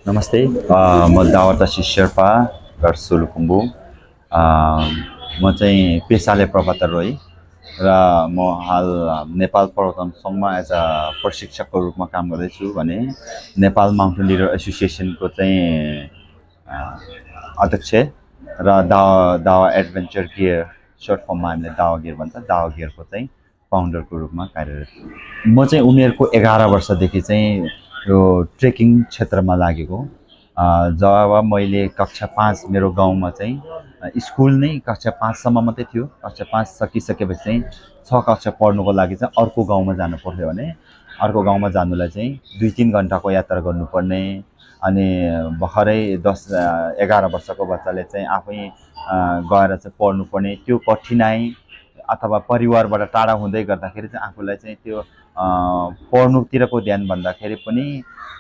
नमस्ते म दावरदासी शेर्पा घर सोलुखुम्बु। म चाहिँ पेसाले प्रभातर रोय र म हाल नेपाल पर्वतन सङ्घमा एज अ प्रशिक्षकको रूपमा काम गर्दैछु भने नेपाल माउन्टेन लिडर एसोसिएसनको चाहिँ अध्यक्ष र दावा एडभेन्चर गियर सर्ट फर्ममा हामीले दावा गियर भन्छ दावा गियरको चाहिँ फाउन्डरको रूपमा कार्यरत छु। म चाहिँ उमेरको 11 वर्षदेखि चाहिँ यो ट्रेकिङ क्षेत्रमा लागेको। जब मैले कक्षा 5 मेरो गाउँमा चाहिँ स्कुल नै कक्षा 5 सम्म मात्रै थियो। कक्षा 5 सकिसकेपछि चाहिँ 6 कक्षा पढ्नुको लागि चाहिँ अर्को गाउँमा जानु पर्थ्यो भने अर्को गाउँमा जानुलाई चाहिँ 2-3 घन्टाको यात्रा गर्नुपर्ने। अनि भर्खरै 10-11 वर्षको बच्चाले चाहिँ आफै गएर चाहिँ पढ्नुपर्ने त्यो कठिनाइ अथवा परिवारबाट टाढा हुँदै गर्दाखेरि चाहिँ आफूलाई चाहिँ त्यो पढ्नुतिरको ध्यान भन्दाखेरि पनि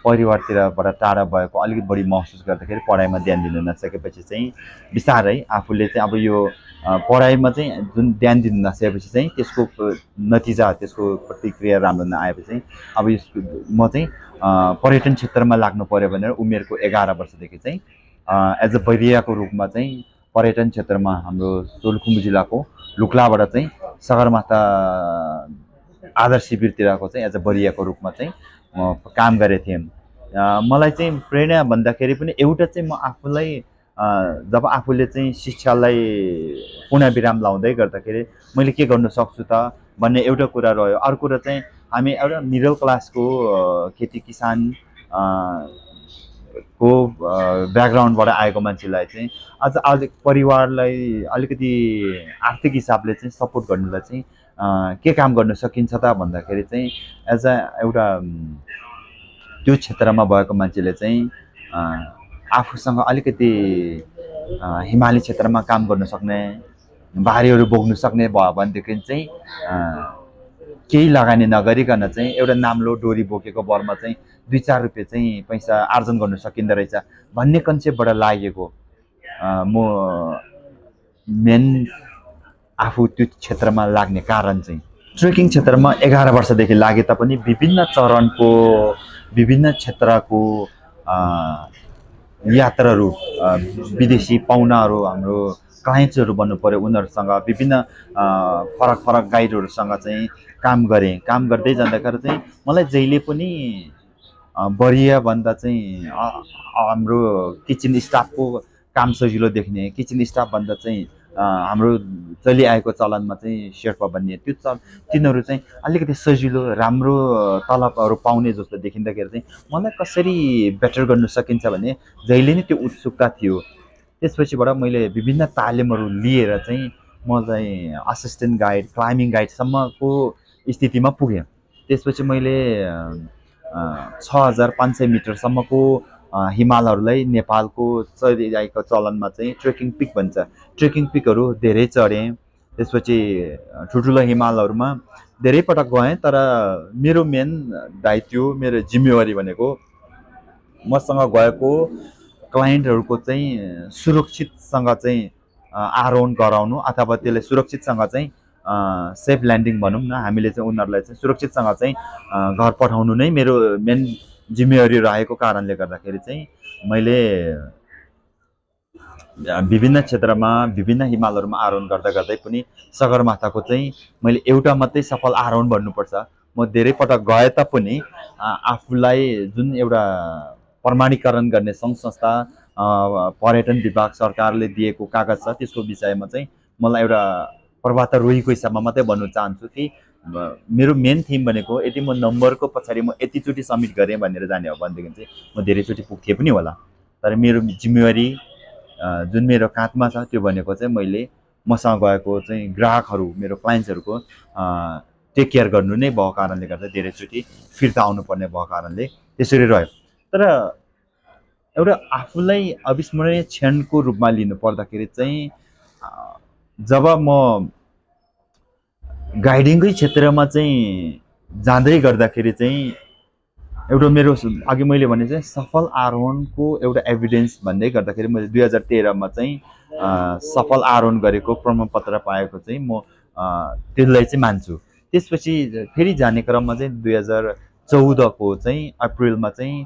परिवारतिरबाट टाढा भएको अलिकति बढी महसुस गर्दाखेरि पढाइमा ध्यान दिन नसकेपछि चाहिँ बिस्तारै आफूले चाहिँ अब यो पढाइमा चाहिँ जुन ध्यान दिन नसकेपछि चाहिँ त्यसको नतिजा त्यसको प्रतिक्रिया राम्रो नआएपछि चाहिँ अब म चाहिँ पर्यटन क्षेत्रमा लाग्नु पर्यो भनेर उमेरको 11 वर्षदेखि चाहिँ एज अ बैरियाको रूपमा चाहिँ पर्यटन क्षेत्रमा हाम्रो सोलुखुम्बु जिल्लाको लुक्लाबाट चाहिँ सगरमाथा आदर्श शिविरतिरको चाहिँ एज अ बैरियाको रूपमा चाहिँ काम गरेको थिएँ। मलाई चाहिँ प्रेरणा भन्दाखेरि पनि एउटा चाहिँ म आफूलाई जब आफूले चाहिँ शिक्षालाई पुनः विराम लाउँदै गर्दाखेरि मैले के गर्न सक्छु त भन्ने एउटा कुरा रह्यो। अर्को कुरा चाहिँ हामी एउटा मिडल क्लासको खेती किसान को ब्याकग्राउन्डबाट आएको मान्छेलाई चाहिँ अझ परिवारलाई अलिकति आर्थिक हिसाबले चाहिँ सपोर्ट गर्नुलाई चाहिँ के काम गर्न सकिन्छ त भन्दाखेरि चाहिँ एज अ एउटा त्यो क्षेत्रमा भएको मान्छेले चाहिँ आफूसँग अलिकति हिमाली क्षेत्रमा काम गर्न सक्ने भारीहरू बोक्न सक्ने भयो भनेदेखि चाहिँ केही लगानी नगरिकन चाहिँ एउटा नाम्लो डोरी बोकेको बलमा चाहिँ 2-4 रुपियाँ चाहिँ पैसा आर्जन गर्न सकिँदो रहेछ भन्ने कन्सेप्टबाट लागेको म मेन आफू त्यो क्षेत्रमा लाग्ने कारण चाहिँ ट्रेकिङ क्षेत्रमा 11 वर्षदेखि लागे तापनि विभिन्न चरणको विभिन्न क्षेत्रको यात्राहरू विदेशी पाहुनाहरू हाम्रो क्लाइन्ट्सहरू बन्नु पर्यो उनीहरूसँग विभिन्न फरक फरक गाइडहरूसँग चाहिँ काम गरेँ। काम गर्दै जाँदाखेरि चाहिँ मलाई जहिले पनि बढिया भन्दा चाहिँ हाम्रो किचन स्टाफको काम सजिलो देख्ने किचन स्टाफ भन्दा चाहिँ हाम्रो चलिआएको चलनमा चाहिँ शेर्पा भन्ने त्यो तिनीहरू चाहिँ अलिकति सजिलो राम्रो तलबहरू पाउने जस्तो देखिँदाखेरि चाहिँ मलाई कसरी बेटर गर्न सकिन्छ भने जहिले नै त्यो उत्सुकता थियो। त्यसपछिबाट मैले विभिन्न तालिमहरू लिएर चाहिँ म चाहिँ असिस्टेन्ट गाइड क्लाइम्बिङ गाइडसम्मको स्थितिमा पुगेँ। त्यसपछि मैले 6500 मिटरसम्मको हिमालहरूलाई नेपालको चलिरहेको चलनमा चाहिँ ट्रेकिङ पिक भन्छ ट्रेकिङ पिकहरू धेरै चढेँ। त्यसपछि ठुल्ठुलो हिमालहरूमा धेरै पटक गएँ तर मेरो मेन दायित्व मेरो जिम्मेवारी भनेको मसँग गएको क्लाइन्टहरूको चाहिँ सुरक्षितसँग चाहिँ आरोहण गराउनु अथवा त्यसले सुरक्षितसँग चाहिँ सेफ ल्यान्डिङ भनौँ न हामीले चाहिँ उनीहरूलाई चाहिँ सुरक्षितसँग चाहिँ घर पठाउनु नै मेरो मेन जिम्मेवारी रहेको कारणले गर्दाखेरि चाहिँ मैले विभिन्न क्षेत्रमा विभिन्न हिमालहरूमा आरोहण गर्दा गर्दै पनि सगरमाथाको चाहिँ मैले एउटा मात्रै सफल आरोहण भन्नुपर्छ। म धेरै पटक गए तापनि आफूलाई जुन एउटा प्रमाणीकरण गर्ने सङ्घ संस्था पर्यटन विभाग सरकारले दिएको कागज छ त्यसको विषयमा चाहिँ मलाई एउटा प्रभातर रोहीको हिसाबमा मात्रै भन्नु चाहन्छु कि मेरो मेन थिम भनेको यदि म नम्बरको पछाडि म यतिचोटि सब्मिट गरेँ भनेर जाने हो भनेदेखि चाहिँ म धेरैचोटि पुग्थेँ पनि होला। तर मेरो जिम्मेवारी जुन मेरो काँधमा छ त्यो भनेको चाहिँ मैले मसँग गएको चाहिँ ग्राहकहरू मेरो क्लाइन्ट्सहरूको टेक केयर गर्नु नै भएको कारणले गर्दा धेरैचोटि फिर्ता आउनुपर्ने भएको कारणले त्यसरी रह्यो। तर एउटा आफूलाई अविस्मरणीय क्षणको रूपमा लिनु पर्दाखेरि चाहिँ जब म गाइडिङकै क्षेत्रमा चाहिँ जाँदै गर्दाखेरि चाहिँ एउटा मेरो अघि मैले भने चाहिँ सफल आरोहणको एउटा एभिडेन्स भन्दै गर्दाखेरि मैले 2013मा चाहिँ सफल आरोहण गरेको प्रमाणपत्र पाएको चाहिँ म त्यसलाई चाहिँ मान्छु। त्यसपछि फेरि जाने क्रममा चाहिँ 2014को चाहिँ अप्रिलमा चाहिँ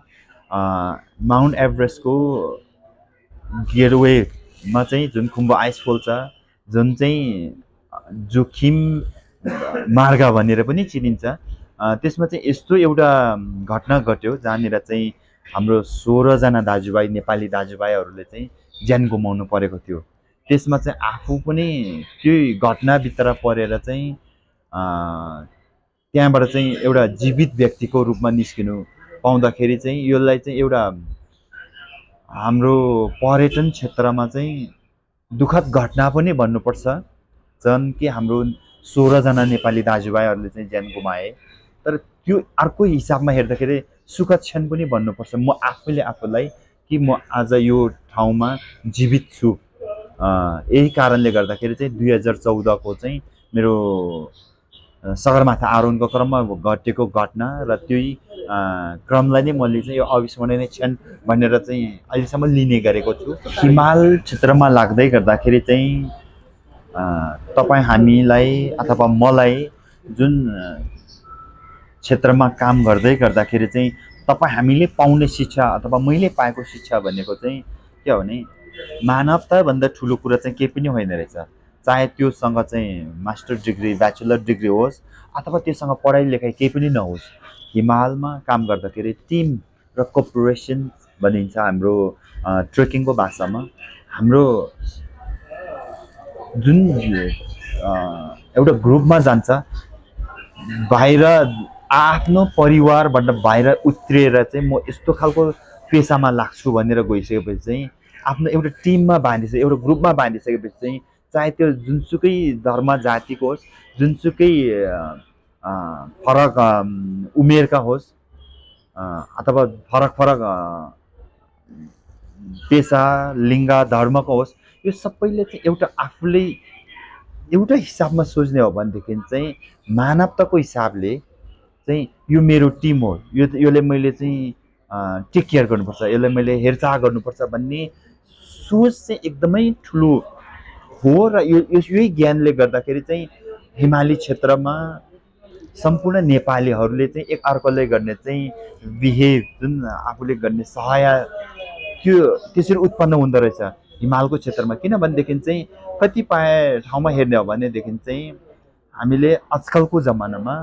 माउन्ट एभरेस्टको गियरवेमा चाहिँ जुन खुम्बु आइसफल छ, जुन चाहिँ जोखिम मार्ग भनेर पनि चिनिन्छ, त्यसमा चाहिँ यस्तो एउटा घटना घट्यो जहाँनिर चाहिँ हाम्रो 16जना दाजुभाइ, नेपाली दाजुभाइहरूले चाहिँ ज्यान गुमाउनु परेको थियो। त्यसमा चाहिँ आफू पनि त्यही घटनाभित्र परेर चाहिँ त्यहाँबाट चाहिँ एउटा जीवित व्यक्तिको रूपमा निस्किनु पाउँदाखेरि चाहिँ यसलाई चाहिँ एउटा हाम्रो पर्यटन क्षेत्रमा चाहिँ दुःखद घटना पनि भन्नुपर्छ। जन कि हाम्रो 16जना नेपाली दाजुभाइहरूले चाहिँ ज्यान गुमाए। तर त्यो अर्को हिसाबमा हेर्दाखेरि सुखद क्षण पनि भन्नुपर्छ म आफैले आफूलाई, कि म आज यो ठाउँमा जीवित छु। यही कारणले गर्दाखेरि चाहिँ 2014को चाहिँ मेरो सगरमाथा आरोहणको क्रममा घटेको घटना र त्यही क्रमलाई नै मैले चाहिँ यो अविस्मरणीय क्षण भनेर चाहिँ अहिलेसम्म लिने गरेको छु। हिमाल क्षेत्रमा लाग्दै गर्दाखेरि चाहिँ तपाईँ हामीलाई अथवा मलाई जुन क्षेत्रमा काम गर्दै गर्दाखेरि चाहिँ तपाईँ हामीले पाउने शिक्षा अथवा मैले पाएको शिक्षा भनेको चाहिँ के हो भने मानवताभन्दा ठुलो कुरा चाहिँ केही पनि होइन रहेछ। चाहे त्योसँग चाहिँ मास्टर डिग्री, ब्याचलर डिग्री होस् अथवा त्योसँग पढाइ लेखाइ केही पनि नहोस्, हिमालमा काम गर्दाखेरि टिम र कोअपरेसन भनिन्छ हाम्रो ट्रेकिङको भाषामा। हाम्रो जुन एउटा ग्रुपमा जान्छ, बाहिर आफ्नो परिवारबाट बाहिर उत्रिएर चाहिँ म यस्तो खालको पेसामा लाग्छु भनेर गइसकेपछि चाहिँ आफ्नो एउटा टिममा बाँधिसके, एउटा ग्रुपमा बाँधिसकेपछि चाहिँ चाहे त्यो जुनसुकै धर्म जातिको होस्, जुनसुकै फरक उमेरका होस् अथवा फरक फरक पेसा, लिङ्ग, धर्मको होस्, यो सबैले चाहिँ एउटा आफूले एउटा हिसाबमा सोच्ने हो भनेदेखि चाहिँ मानवताको हिसाबले चाहिँ यो मेरो टिम हो, यसले मैले चाहिँ टेक केयर गर्नुपर्छ, यसलाई मैले हेरचाह गर्नुपर्छ भन्ने सोच चाहिँ एकदमै ठुलो हो। र यही ज्ञानले गर्दाखेरि चाहिँ हिमाली क्षेत्रमा सम्पूर्ण नेपालीहरूले चाहिँ एक अर्कोले गर्ने चाहिँ बिहेभ, जुन आफूले गर्ने सहायता त्यो त्यसरी उत्पन्न हुँदो रहेछ हिमालको क्षेत्रमा। किनभनेदेखि चाहिँ कतिपय ठाउँमा हेर्ने हो भनेदेखि चाहिँ हामीले आजकलको जमानामा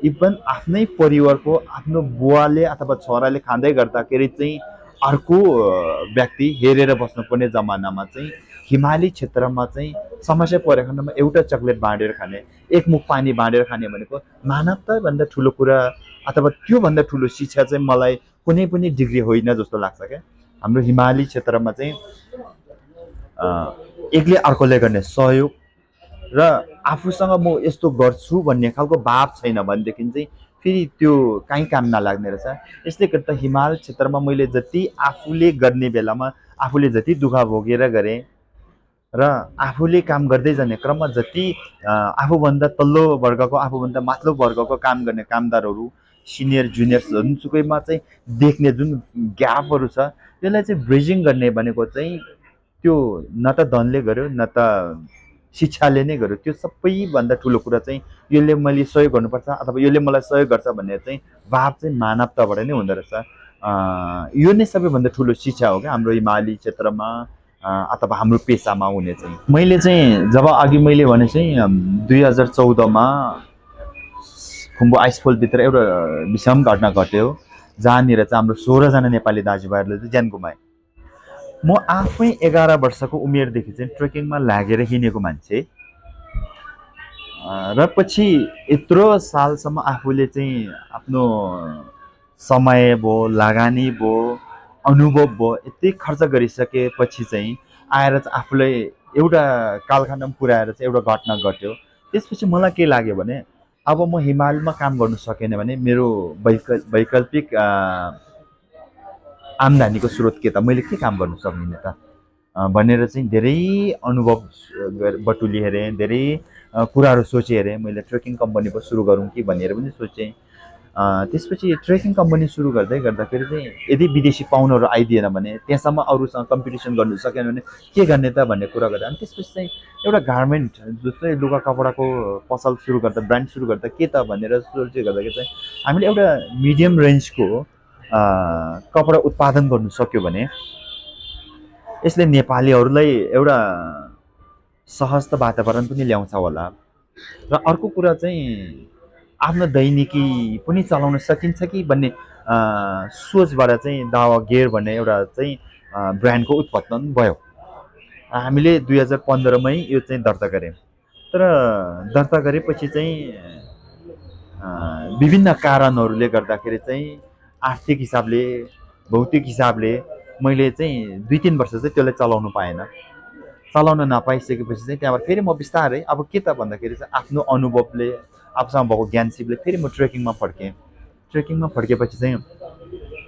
इभन आफ्नै परिवारको आफ्नो बुवाले अथवा छोराले खाँदै गर्दाखेरि चाहिँ अर्को व्यक्ति हेरेर बस्नुपर्ने जमानामा चाहिँ हिमाली क्षेत्रमा चाहिँ समस्या परेको खण्डमा एउटा चक्लेट बाँडेर खाने, एक मुख पानी बाँडेर खाने भनेको मानवताभन्दा ठुलो कुरा अथवा त्योभन्दा ठुलो शिक्षा चाहिँ मलाई कुनै पनि डिग्री होइन जस्तो लाग्छ क्या। हाम्रो हिमाली क्षेत्रमा चाहिँ एकले अर्कोले गर्ने सहयोग र आफूसँग म यस्तो गर्छु भन्ने खालको भाव छैन भनेदेखि चाहिँ फेरि त्यो कहीँ काम नलाग्ने रहेछ। यसले गर्दा हिमाल क्षेत्रमा मैले जति आफूले गर्ने बेलामा आफूले जति दुःख भोगेर गरेँ र आफूले काम गर्दै जाने क्रममा जति आफूभन्दा तल्लो वर्गको, आफूभन्दा माथिल्लो वर्गको काम गर्ने कामदारहरू, सिनियर जुनियर जुनसुकैमा चाहिँ देख्ने जुन ग्यापहरू छ, त्यसलाई चाहिँ ब्रिजिङ गर्ने भनेको चाहिँ त्यो न त धनले गर्यो न त शिक्षाले नै गर्यो। त्यो सबैभन्दा ठुलो कुरा चाहिँ यसले मैले सहयोग गर्नुपर्छ अथवा यसले मलाई सहयोग गर्छ भन्ने चाहिँ भाव चाहिँ मानवताबाट नै हुँदो रहेछ। यो नै सबैभन्दा ठुलो शिक्षा हो क्या हाम्रो हिमाली क्षेत्रमा अथवा हाम्रो पेसामा हुने चाहिँ। मैले चाहिँ जब अघि मैले भने चाहिँ 2014मा खुम्बु आइसफलभित्र एउटा विषम घटना घट्यो जहाँनिर चाहिँ हाम्रो 16जना नेपाली दाजुभाइहरूले चाहिँ ज्यान गुमाए। म आफै 11 वर्षको उमेरदेखि चाहिँ ट्रेकिङमा लागेर हिँडेको मान्छे र पछि यत्रो सालसम्म आफूले चाहिँ आफ्नो समय भयो, लगानी भयो, अनुभव भयो, यति खर्च गरिसकेपछि चाहिँ आएर चाहिँ आफूलाई एउटा कालखण्डमा पुर्याएर चाहिँ एउटा घटना घट्यो। त्यसपछि मलाई के लाग्यो भने अब म हिमालमा काम गर्नु सकेन भने मेरो वैकल्पिक आम्दानीको स्रोत के त, मैले के काम गर्नु सक्दिनँ त भनेर चाहिँ धेरै अनुभव बटुली हेरेँ, धेरै कुराहरू सोचेँ हेरेँ। मैले ट्रेकिङ कम्पनी पो सुरु गरौँ कि भनेर पनि सोचेँ। त्यसपछि ट्रेकिङ कम्पनी सुरु गर्दै गर्दाखेरि चाहिँ यदि विदेशी पाहुनाहरू आइदिएन भने, त्यहाँसम्म अरूसँग कम्पिटिसन गर्नु सकेन भने के गर्ने त भन्ने कुरा गरेँ। अनि त्यसपछि चाहिँ एउटा गार्मेन्ट जस्तै लुगा कपडाको पसल सुरु गर्दा, ब्रान्ड सुरु गर्दा के त भनेर सोच्दै गर्दाखेरि चाहिँ हामीले एउटा मिडियम रेन्जको कपडा उत्पादन गर्नु सक्यो भने यसले नेपालीहरूलाई एउटा सहज वातावरण पनि ल्याउँछ होला। र अर्को कुरा चाहिँ आफ्नो दैनिकी पनि चलाउन सकिन्छ कि भन्ने सोचबाट चाहिँ दावा गियर भन्ने एउटा चाहिँ ब्रान्डको उत्पादन भयो। हामीले 2015मै यो चाहिँ दर्ता गऱ्यौँ। तर दर्ता गरेपछि चाहिँ विभिन्न कारणहरूले गर्दाखेरि चाहिँ आर्थिक हिसाबले भौतिक हिसाबले मैले चाहिँ 2-3 वर्ष चाहिँ त्यसलाई चलाउनु पाएन। चलाउन नपाइसकेपछि चाहिँ त्यहाँबाट फेरि म बिस्तारै अब के त भन्दाखेरि चाहिँ आफ्नो अनुभवले आफूसँग भएको ज्ञान सिपले फेरि म ट्रेकिङमा फर्केँ। ट्रेकिङमा फर्केपछि चाहिँ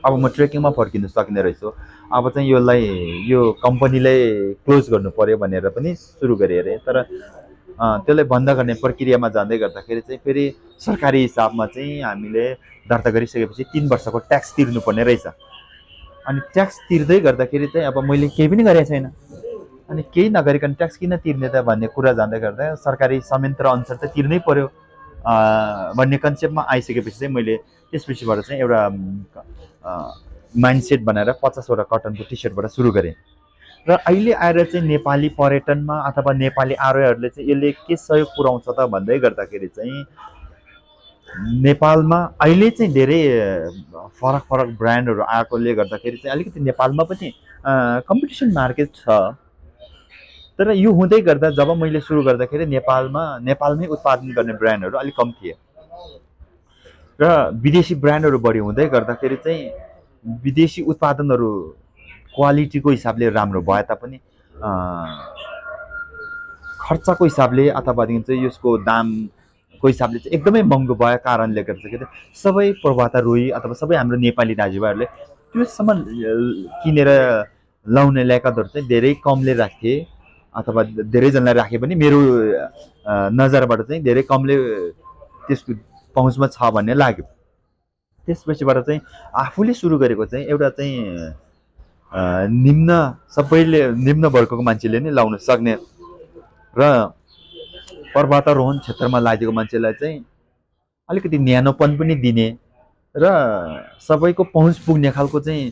अब म ट्रेकिङमा फर्किनु सक्ने रहेछु। अब चाहिँ यो कम्पनीलाई क्लोज गर्नु पर्यो भनेर पनि सुरु गरेँ अरे। तर त्यसलाई बन्द गर्ने प्रक्रियामा जाँदै गर्दाखेरि चाहिँ फेरि सरकारी हिसाबमा चाहिँ हामीले दर्ता गरिसकेपछि 3 वर्षको ट्याक्स तिर्नुपर्ने रहेछ। अनि ट्याक्स तिर्दै गर्दाखेरि चाहिँ अब मैले केही पनि गरेको छैन। अनि केही नगरिकन ट्याक्स किन तिर्ने त भन्ने कुरा जाँदै गर्दा सरकारी संयन्त्र अनुसार चाहिँ तिर्नै पर्यो भन्ने कन्सेप्टमा आइसकेपछि चाहिँ मैले त्यसपछिबाट चाहिँ एउटा माइन्डसेट बनाएर 50वटा कटनको टी सर्टबाट सुरु गरेँ। र अहिले आएर चाहिँ नेपाली पर्यटनमा अथवा नेपाली आरोहहरूले चाहिँ यसले के सहयोग पुर्याउँछ त भन्दै गर्दाखेरि चाहिँ नेपालमा अहिले चाहिँ धेरै फरक फरक ब्रान्डहरू आएकोले गर्दाखेरि चाहिँ अलिकति नेपालमा पनि कम्पिटिसन मार्केट छ। तर यो हुँदै गर्दा जब मैले सुरु गर्दाखेरि नेपालमै उत्पादन गर्ने ब्रान्डहरू अलिक कम थिए र विदेशी ब्रान्डहरू बढी हुँदै गर्दाखेरि चाहिँ विदेशी उत्पादनहरू क्वालिटीको हिसाबले राम्रो भए तापनि खर्चको हिसाबले अथवा चाहिँ यसको दामको हिसाबले चाहिँ एकदमै महँगो भएको कारणले गर्दाखेरि सबै प्रवाता रोही अथवा सबै हाम्रो नेपाली दाजुभाइहरूले त्यो सामान किनेर लाउने ल्याएकाहरू चाहिँ धेरै कमले राखे अथवा धेरैजनालाई राखे पनि मेरो नजरबाट चाहिँ धेरै कमले त्यसको पहुँचमा छ भन्ने लाग्यो। त्यसपछिबाट चाहिँ आफूले सुरु गरेको चाहिँ एउटा चाहिँ निम्न वर्गको मान्छेले नै लाउन सक्ने र पर्वतारोहण क्षेत्रमा लागेको मान्छेलाई चाहिँ अलिकति न्यानोपन पनि दिने र सबैको पहुँच पुग्ने खालको चाहिँ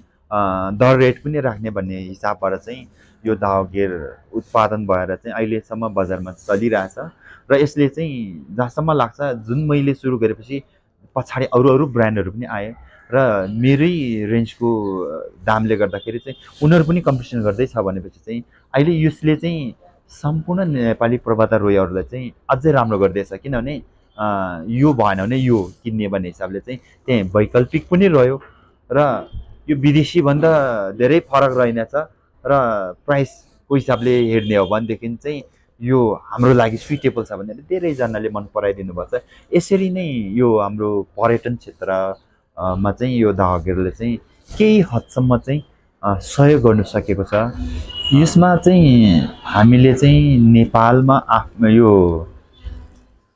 दर रेट पनि राख्ने भन्ने हिसाबबाट चाहिँ यो दावा गियर उत्पादन भएर चाहिँ अहिलेसम्म बजारमा चलिरहेछ। र यसले चाहिँ जहाँसम्म लाग्छ जुन मैले सुरु गरेपछि पछाडि अरू ब्रान्डहरू पनि आए र मेरै रेन्जको दामले गर्दाखेरि चाहिँ उनीहरू पनि कम्पिटिसन गर्दैछ भनेपछि चाहिँ अहिले यसले चाहिँ सम्पूर्ण नेपाली पर्वतारोहीहरूलाई चाहिँ अझै राम्रो गर्दैछ। किनभने यो भएन भने यो किन्ने भन्ने हिसाबले चाहिँ त्यहाँ वैकल्पिक पनि रह्यो र यो विदेशीभन्दा धेरै फरक रहेनछ र प्राइसको हिसाबले हेर्ने हो भनेदेखि चाहिँ यो हाम्रो लागि सुइटेबल छ भनेर धेरैजनाले मन पराइदिनु भएको छ। यसरी नै यो हाम्रो पर्यटन क्षेत्रमा चाहिँ यो दावा गियरले चाहिँ केही हदसम्म चाहिँ सहयोग गर्न सकेको छ। यसमा चाहिँ हामीले चाहिँ नेपालमा आफ्नो यो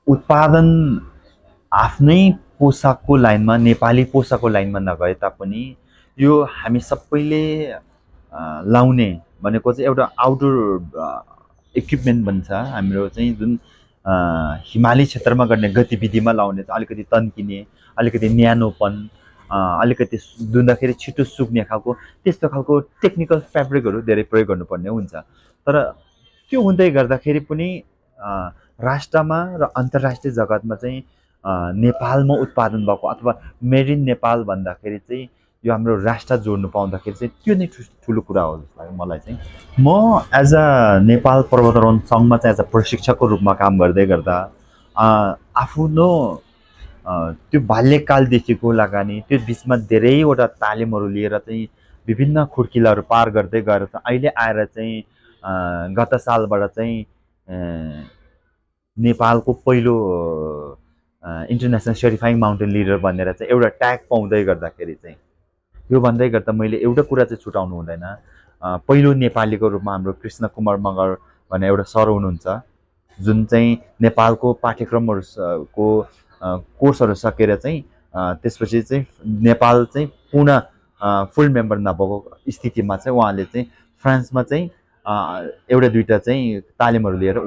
उत्पादन आफ्नै पोसाकको लाइनमा नेपाली पोसाकको लाइनमा नगए तापनि यो हामी सबैले लाउने भनेको चाहिँ एउटा आउटडोर इक्विपमेन्ट बन्छ। हाम्रो चाहिँ जुन हिमाली क्षेत्रमा गर्ने गतिविधिमा लाउने चाहिँ अलिकति तन्किने अलिकति न्यानोपन अलिकति धुँदाखेरि छिटो सुक्ने खालको त्यस्तो खालको टेक्निकल फ्याब्रिकहरू धेरै प्रयोग गर्नुपर्ने हुन्छ। तर त्यो हुँदै गर्दाखेरि पनि राष्ट्रमा र अन्तर्राष्ट्रिय जगतमा चाहिँ नेपालमा उत्पादन भएको अथवा मेड इन नेपाल भन्दाखेरि चाहिँ यो हाम्रो राष्ट्र जोड्नु पाउँदाखेरि चाहिँ त्यो नै ठुलो कुरा हो जस्तो लाग्यो मलाई चाहिँ। म एज अ नेपाल पर्वतारोहण सङ्घमा चाहिँ एज अ प्रशिक्षकको रूपमा काम गर्दै गर्दा आफ्नो त्यो बाल्यकालदेखिको लगानी त्यो बिचमा धेरैवटा तालिमहरू लिएर चाहिँ विभिन्न खुड्किलाहरू पार गर्दै गएर चाहिँ अहिले आएर चाहिँ गत सालबाट चाहिँ नेपालको पहिलो इन्टरनेसनल सर्टिफाइङ माउन्टेन लिडर भनेर चाहिँ एउटा ट्याग पाउँदै गर्दाखेरि चाहिँ यो भन्दै गर्दा मैले एउटा कुरा चाहिँ छुटाउनु हुँदैन। पहिलो नेपालीको रूपमा हाम्रो कृष्ण कुमार मगर भन्ने एउटा सर हुनुहुन्छ जुन चाहिँ नेपालको पाठ्यक्रमहरूको कोर्सहरू सकेर चाहिँ त्यसपछि चाहिँ नेपाल चाहिँ पुनः फुल मेम्बर नभएको स्थितिमा चाहिँ उहाँले चाहिँ फ्रान्समा चाहिँ एउटा दुईवटा चाहिँ तालिमहरू लिएर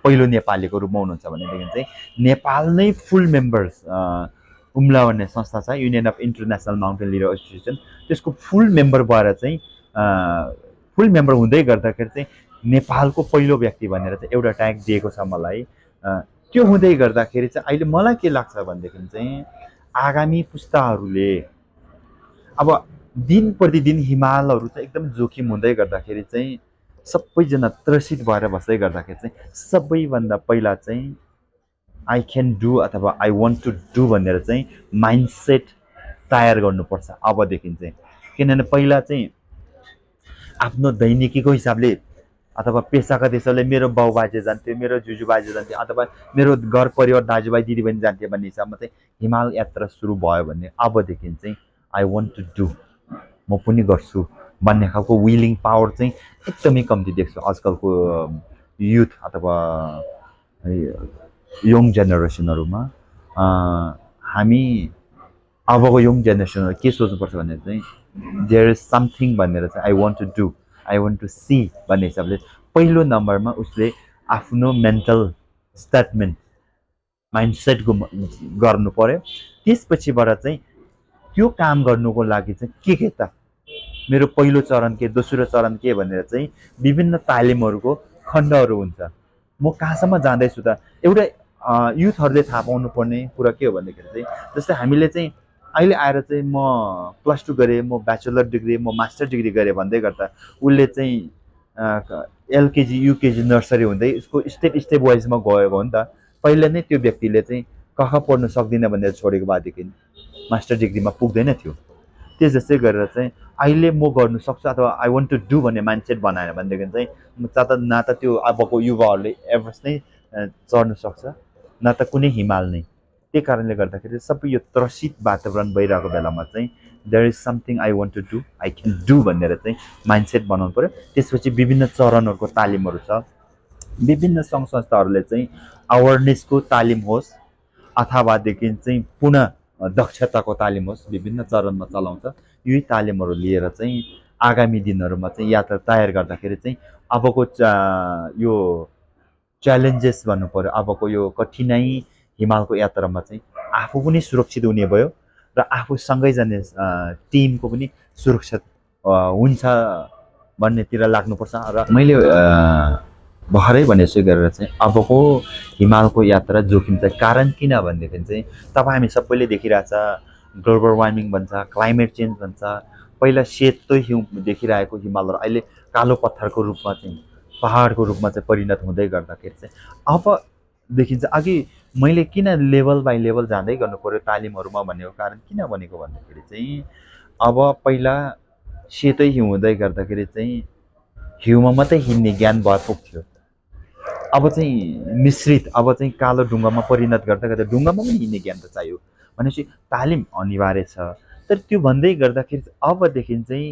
पहिलो नेपालीको रूपमा हुनुहुन्छ भनेदेखि चाहिँ नेपाल नै फुल मेम्बर्स उम्ला भन्ने संस्था छ, union of international mountain leader association, त्यसको फुल मेम्बर भएर चाहिँ फुल मेम्बर हुँदै गर्दाखेरि चाहिँ नेपालको पहिलो व्यक्ति भनेर चाहिँ एउटा ट्याग दिएको छ मलाई। त्यो हुँदै गर्दाखेरि चाहिँ अहिले मलाई के लाग्छ भनेदेखि चाहिँ आगामी पुस्ताहरूले अब दिन प्रतिदिन हिमालहरू चाहिँ एकदम जोखिम हुँदै गर्दाखेरि चाहिँ सबैजना त्रसित भएर बस्दै गर्दाखेरि चाहिँ सबैभन्दा पहिला चाहिँ आई क्यान डु अथवा आई वान्ट टु डु भनेर चाहिँ माइन्डसेट तयार गर्नुपर्छ अबदेखि चाहिँ। किनभने पहिला चाहिँ आफ्नो दैनिकीको हिसाबले अथवा पेसागत हिसाबले मेरो बाउ बाजे जान्थ्यो, मेरो जुजु बाजे जान्थ्यो, अथवा मेरो घर परिवार दाजुभाइ दिदीबहिनी जान्थ्यो भन्ने हिसाबमा चाहिँ हिमाल यात्रा सुरु भयो भने अबदेखि चाहिँ आई वान्ट टु डु, म पनि गर्छु भन्ने खालको विलिङ पावर चाहिँ एकदमै कम्ती देख्छु आजकलको युथ अथवा यङ जेनेरेसनहरूमा। हामी अबको यङ जेनेरेसनहरू के सोच्नुपर्छ भने चाहिँ देयर इज समथिङ भनेर चाहिँ I want to do, I want to see भन्ने हिसाबले पहिलो नम्बरमा उसले आफ्नो मेन्टल स्टेटमेन्ट माइन्डसेटको गर्नु पर्यो। त्यसपछिबाट चाहिँ त्यो काम गर्नुको लागि चाहिँ के त मेरो पहिलो चरण के, दोस्रो चरण के भनेर चाहिँ विभिन्न तालिमहरूको खण्डहरू हुन्छ। म कहाँसम्म जाँदैछु त एउटा युथहरूले थाहा पाउनु पर्ने कुरा के हो भन्दाखेरि चाहिँ जस्तै हामीले चाहिँ अहिले आएर चाहिँ म +2 गरेँ, म ब्याचलर डिग्री, म मास्टर डिग्री गरेँ भन्दै गर्दा उसले चाहिँ एलकेजी युकेजी नर्सरी हुँदै उसको स्टेप वाइजमा गएको हो नि त। पहिला नै त्यो व्यक्तिले चाहिँ कख पढ्नु सक्दिनँ भनेर छोडेको भएदेखि मास्टर डिग्रीमा पुग्दैन थियो। त्यस जस्तै गरेर चाहिँ अहिले म गर्नु सक्छु अथवा आई वान्ट टु डु भन्ने माइन्डसेट बनाएन भनेदेखि चाहिँ न त त्यो अबको युवाहरूले एभरेस्ट नै चढ्न सक्छ, न त कुनै हिमाल नै। त्यही कारणले गर्दाखेरि सबै यो त्रसित वातावरण भइरहेको बेलामा चाहिँ there is something I want to do, I can do भनेर चाहिँ माइन्डसेट बनाउनु पऱ्यो। त्यसपछि विभिन्न चरणहरूको तालिमहरू छ, विभिन्न सङ्घ संस्थाहरूले चाहिँ अवेरनेसको तालिम होस् अथवादेखि चाहिँ पुनः दक्षताको तालिम होस्, विभिन्न चरणमा चलाउँछ। यही तालिमहरू लिएर चाहिँ आगामी दिनहरूमा चाहिँ यात्रा तयार गर्दाखेरि चाहिँ अबको यो च्यालेन्जेस भन्नु पऱ्यो, अबको यो कठिनाइ हिमालको यात्रामा चाहिँ आफू पनि सुरक्षित हुने भयो र आफूसँगै जाने टिमको पनि सुरक्षित हुन्छ भन्नेतिर लाग्नुपर्छ। र मैले भर्खरै भनेपछि गरेर चाहिँ अबको हिमालको यात्रा जोखिम चाहिँ कारण किन भनेदेखि चाहिँ तपाईँ हामी सबैले देखिरहेछ, ग्लोबल वार्मिङ भन्छ, क्लाइमेट चेन्ज भन्छ। पहिला सेतो हिउँ देखिरहेको हिमालहरू अहिले कालो पत्थरको रूपमा चाहिँ पहाडको रूपमा चाहिँ परिणत हुँदै गर्दाखेरि चाहिँ अबदेखि चाहिँ अघि मैले किन लेभल बाई लेभल जाँदै गर्नु पऱ्यो तालिमहरूमा भनेको कारण किन भनेको भन्दाखेरि चाहिँ अब पहिला सेतै हिउँ हुँदै गर्दाखेरि चाहिँ हिउँमा मात्रै हिँड्ने ज्ञान भए पुग्थ्यो। अब चाहिँ मिश्रित, अब चाहिँ कालो ढुङ्गामा परिणत गर्दा गर्दा ढुङ्गामा पनि हिँड्ने ज्ञान त चाहियो भनेपछि तालिम अनिवार्य छ। तर त्यो भन्दै गर्दाखेरि अबदेखि चाहिँ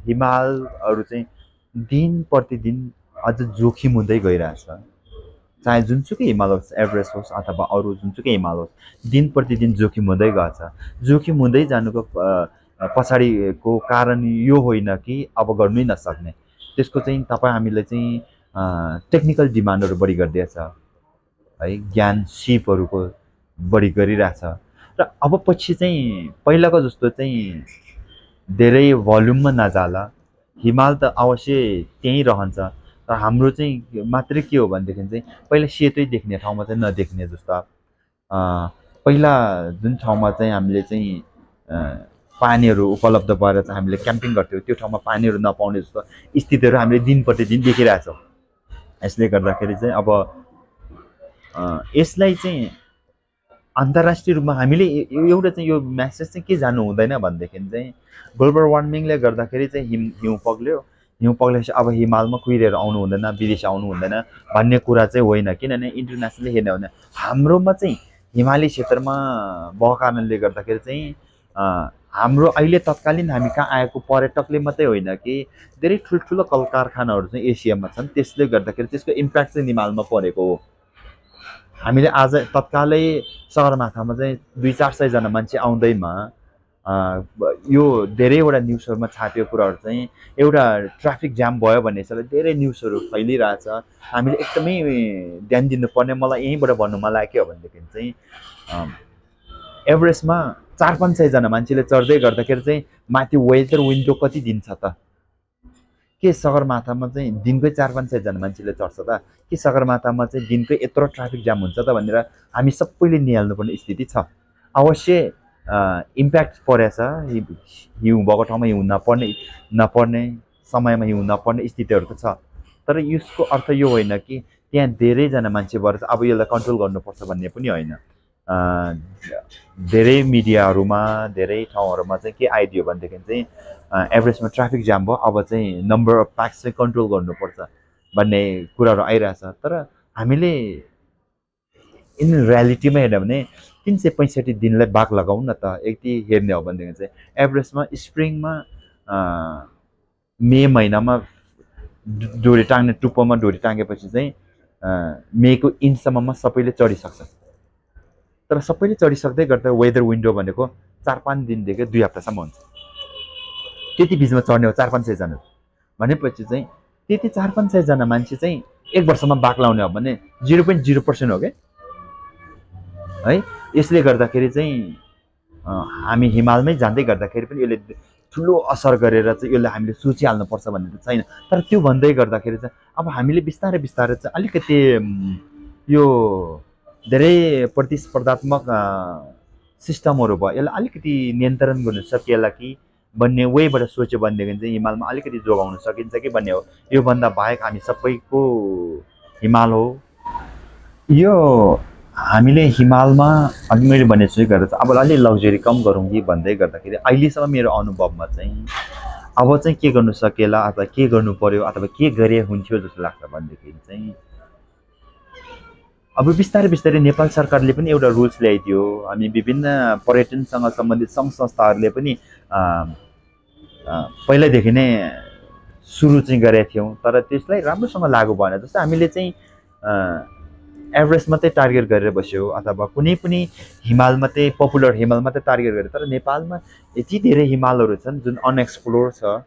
हिमालहरू चाहिँ दिन प्रतिदिन अझ जोखिम हुँदै गइरहेछ। चाहे जुनसुकै हिमाल होस्, एभरेस्ट होस् अथवा अरू जुनसुकै हिमाल होस्, दिन प्रतिदिन जोखिम हुँदै गएछ। जोखिम हुँदै जानुको पछाडिको कारण यो होइन कि अब गर्नै नसक्ने, त्यसको चाहिँ तपाईँ हामीले चाहिँ टेक्निकल डिमान्डहरू बढी गरिदिएछ है, ज्ञान सिपहरूको बढी गरिरहेछ। र अब पछि चाहिँ पहिलाको जस्तो चाहिँ धेरै भल्युममा नजाला, हिमाल त अवश्य त्यहीँ रहन्छ। र हाम्रो चाहिँ मात्रै के हो भनेदेखि चाहिँ पहिला सेतै देख्ने ठाउँमा चाहिँ नदेख्ने जस्तो। पहिला जुन ठाउँमा चाहिँ हामीले चाहिँ पानीहरू उपलब्ध भएर चाहिँ हामीले क्याम्पिङ गर्थ्यौँ, त्यो ठाउँमा पानीहरू नपाउने जस्तो स्थितिहरू हामीले दिन प्रतिदिन देखिरहेछौँ। यसले गर्दाखेरि चाहिँ अब यसलाई चाहिँ अन्तर्राष्ट्रिय रूपमा हामीले एउटा चाहिँ यो म्यासेज चाहिँ के जानु हुँदैन भनेदेखि चाहिँ ग्लोबल वार्मिङले गर्दाखेरि चाहिँ हिउँ पग्ल्यो, हिउँ पग्लेपछि अब हिमालमा कुहिरेर आउनु हुँदैन, विदेश आउनु हुँदैन भन्ने कुरा चाहिँ होइन। किनभने इन्टरनेसनली हेर्ने हो भने हाम्रोमा चाहिँ हिमाली क्षेत्रमा भएको कारणले गर्दाखेरि चाहिँ हाम्रो अहिले तत्कालीन हामी कहाँ आएको पर्यटकले मात्रै होइन कि धेरै ठुल्ठुलो कल कारखानाहरू चाहिँ एसियामा छन्, त्यसले गर्दाखेरि त्यसको इम्प्याक्ट चाहिँ हिमालमा परेको हो। हामीले आज तत्कालै सगरमाथामा चाहिँ 200-400 जना मान्छे आउँदैमा यो धेरैवटा न्युजहरूमा छापिएको कुराहरू चाहिँ एउटा ट्राफिक जाम भयो भन्ने हिसाबले धेरै न्युजहरू फैलिरहेछ। हामीले एकदमै ध्यान दिनुपर्ने, मलाई यहीँबाट भन्नु मन लाग्यो के हो भनेदेखि चाहिँ एभरेस्टमा 400-500 जना मान्छेले चढ्दै गर्दाखेरि चाहिँ माथि वेदर विन्डो कति दिन्छ त? के सगरमाथामा चाहिँ दिनकै 400-500 जना मान्छेले चढ्छ त? के सगरमाथामा चाहिँ दिनकै यत्रो ट्राफिक जाम हुन्छ त भनेर हामी सबैले निहाल्नुपर्ने स्थिति छ। अवश्य इम्प्याक्ट परेछ, हिउँ भएको ठाउँमा हिउँ नपर्ने समयमा हिउँ नपर्ने स्थितिहरू त छ। तर यसको अर्थ यो होइन कि त्यहाँ धेरैजना मान्छे भएर अब यसलाई कन्ट्रोल गर्नुपर्छ भन्ने पनि होइन। धेरै मिडियाहरूमा धेरै ठाउँहरूमा चाहिँ के आइदियो भनेदेखि चाहिँ एभरेस्टमा ट्राफिक जाम भयो, अब चाहिँ नम्बर अफ प्याक्स चाहिँ कन्ट्रोल गर्नुपर्छ भन्ने कुराहरू आइरहेछ। तर हामीले इन रियालिटीमा हेर्यो भने 365 दिनलाई बाघ लगाउँ न त। यति हेर्ने हो भनेदेखि चाहिँ एभरेस्टमा स्प्रिङमा मे महिनामा डोरी टाङ्ने टुप्पोमा डोरी टाँगेपछि चाहिँ मेको इन्डसम्ममा सबैले चढिसक्छ। तर सबैले चढिसक्दै गर्दा वेदर विन्डो भनेको 4-5 दिनदेखि 2 हप्तासम्म हुन्छ। त्यति बिचमा चढ्ने हो 400-500 जना भनेपछि चाहिँ त्यति 400-500 जना मान्छे चाहिँ 1 वर्षमा बाघ लाउने हो भने 0.0% हो क्या है। यसले गर्दाखेरि चाहिँ हामी हिमालमै जाँदै गर्दाखेरि पनि यसले ठुलो असर गरेर चाहिँ यसले हामीले सोचिहाल्नुपर्छ भन्ने त छैन। तर त्यो भन्दै गर्दाखेरि चाहिँ अब हामीले बिस्तारै बिस्तारै चाहिँ अलिकति यो धेरै प्रतिस्पर्धात्मक सिस्टमहरू भयो, यसलाई अलिकति नियन्त्रण गर्न सकिएला कि भन्ने वेबाट सोच्यो भनेदेखि चाहिँ हिमालमा अलिकति जोगाउन सकिन्छ कि भन्ने हो। योभन्दा बाहेक हामी सबैको हिमाल हो। यो हामीले हिमालमा अघि मैले भने जस्तै गरेर अब अलि लग्जरी कम गरौँ कि भन्दै गर्दाखेरि अहिलेसम्म मेरो अनुभवमा चाहिँ अब चाहिँ के गर्नु सकेला अथवा के गर्नु पर्यो अथवा के गरे हुन्थ्यो जस्तो लाग्छ भनेदेखि चाहिँ अब बिस्तारै बिस्तारै नेपाल सरकारले पनि एउटा रुल्स ल्याइदियो। हामी विभिन्न पर्यटनसँग सम्बन्धित सङ्घ संस्थाहरूले पनि पहिल्यैदेखि नै सुरु चाहिँ गरेका थियौँ, तर त्यसलाई राम्रोसँग लागू भएन। जस्तै हामीले चाहिँ एभरेस्ट मात्रै टार्गेट गरेर बस्यो अथवा कुनै पनि हिमाल मात्रै पपुलर हिमाल मात्रै टार्गेट गरेर, तर नेपालमा यति धेरै हिमालहरू छन् जुन अनएक्सप्लोर छ।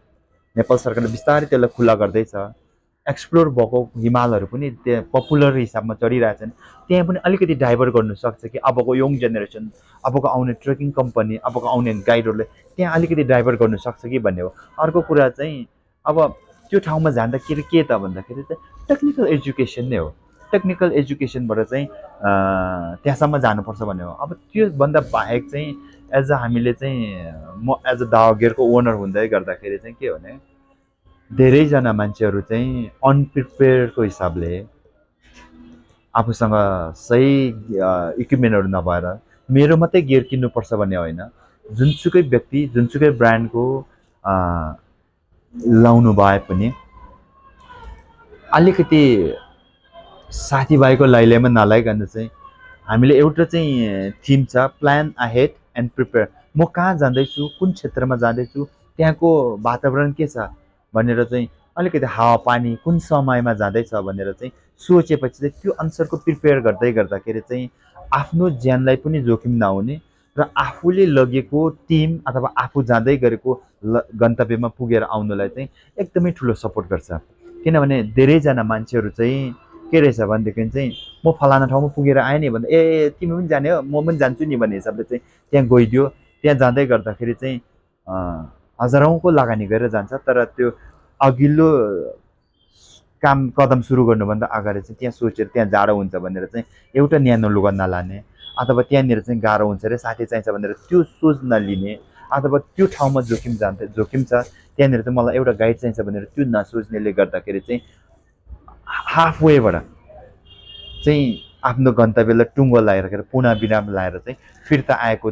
नेपाल सरकारले बिस्तारै त्यसलाई खुला गर्दैछ। एक्सप्लोर भएको हिमालहरू पनि त्यहाँ पपुलर हिसाबमा चढिरहेछन्। त्यहाँ पनि अलिकति डाइभर्ट गर्नु सक्छ कि अबको यङ जेनेरेसन, अबको आउने ट्रेकिङ कम्पनी, अबको आउने गाइडहरूले त्यहाँ अलिकति डाइभर्ट गर्नु सक्छ कि भन्ने हो। अर्को कुरा चाहिँ अब त्यो ठाउँमा जाँदाखेरि के त भन्दाखेरि चाहिँ टेक्निकल एजुकेसन नै हो। टेक्निकल एजुकेसनबाट चाहिँ त्यहाँसम्म जानुपर्छ भन्ने हो। अब त्योभन्दा बाहेक चाहिँ एज अ हामीले चाहिँ म एज अ दावागिरको ओनर हुँदै गर्दाखेरि चाहिँ के भने धेरैजना मान्छेहरू चाहिँ अनप्रिपेयर्डको हिसाबले आफूसँग सही इक्विपमेन्टहरू नभएर मेरो मात्रै गियर किन्नुपर्छ भन्ने होइन, जुनसुकै व्यक्ति जुनसुकै ब्रान्डको लाउनु भए पनि अलिकति साथीभाइको लैलैमा नलाइकन चाहिँ हामीले एउटा चाहिँ थिम छ, प्लान अहेड एन्ड प्रिपेयर। म कहाँ जाँदैछु, कुन क्षेत्रमा जाँदैछु, त्यहाँको वातावरण के छ भनेर चाहिँ अलिकति हावापानी कुन समयमा जाँदैछ भनेर चाहिँ सोचेपछि चाहिँ त्यो अनुसारको प्रिपेयर गर्दै गर्दाखेरि चाहिँ आफ्नो ज्यानलाई पनि जोखिम नहुने र आफूले लगेको टिम अथवा आफू जाँदै गरेको गन्तव्यमा पुगेर आउनुलाई चाहिँ एकदमै ठुलो सपोर्ट गर्छ। किनभने धेरैजना मान्छेहरू चाहिँ के रहेछ भनेदेखि चाहिँ म फलाना ठाउँमा पुगेर आएँ नि भन्दा ए तिमी पनि जाने हो म पनि जान्छु नि भन्ने हिसाबले चाहिँ त्यहाँ गइदियो। त्यहाँ जाँदै गर्दाखेरि चाहिँ हजारौँको लगानी गरेर जान्छ, तर त्यो अघिल्लो कदम सुरु गर्नुभन्दा अगाडि चाहिँ त्यहाँ सोचेर त्यहाँ जाडो हुन्छ भनेर चाहिँ एउटा न्यानो लुगा नलाने अथवा त्यहाँनिर चाहिँ गाह्रो हुन्छ अरे साथी चाहिन्छ भनेर त्यो सोच नलिने अथवा त्यो ठाउँमा जोखिम छ त्यहाँनिर चाहिँ मलाई एउटा गाइड चाहिन्छ भनेर त्यो नसोच्नेले गर्दाखेरि चाहिँ हाफ वेबाट चाहिँ आफ्नो गन्तव्यलाई टुङ्गो लगाएर पुनः विराम लाएर चाहिँ फिर्ता आएको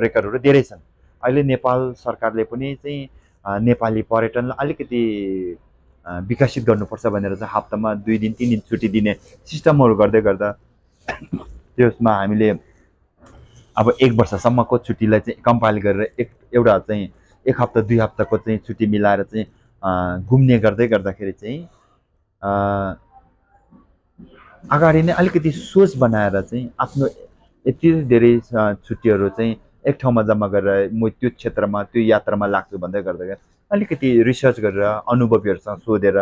रेकर्डहरू धेरै छन्। अहिले नेपाल सरकारले पनि चाहिँ नेपाली पर्यटनलाई अलिकति विकसित गर्नुपर्छ भनेर चाहिँ हप्तामा 2 दिन 3 दिन छुट्टी दिने सिस्टमहरू गर्दै गर्दा त्यसमा हामीले अब 1 वर्षसम्मको छुट्टीलाई चाहिँ कम्पाइल गरेर एउटा चाहिँ 1 हप्ता 2 हप्ताको चाहिँ छुट्टी मिलाएर चाहिँ घुम्ने गर्दै गर्दाखेरि चाहिँ अगाडि नै अलिकति सोच बनाएर चाहिँ आफ्नो यति धेरै छुट्टीहरू चाहिँ एक ठाउँमा जम्मा गरेर म त्यो क्षेत्रमा त्यो यात्रामा लाग्छु भन्दै गर्दा अलिकति रिसर्च गरेर अनुभवीहरूसँग सोधेर